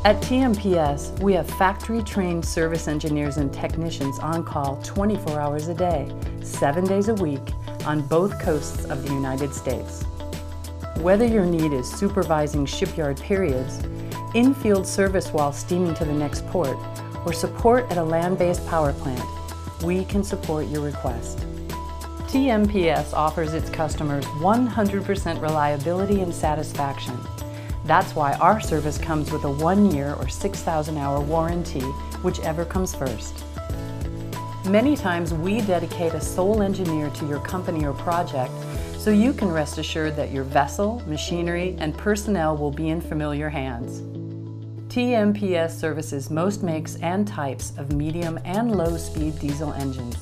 At TMPS, we have factory-trained service engineers and technicians on call 24 hours a day, 7 days a week, on both coasts of the United States. Whether your need is supervising shipyard periods, in-field service while steaming to the next port, or support at a land-based power plant, we can support your request. TMPS offers its customers 100% reliability and satisfaction. That's why our service comes with a 1-year or 6,000-hour warranty, whichever comes first. Many times we dedicate a sole engineer to your company or project, so you can rest assured that your vessel, machinery, and personnel will be in familiar hands. TMPS services most makes and types of medium and low-speed diesel engines.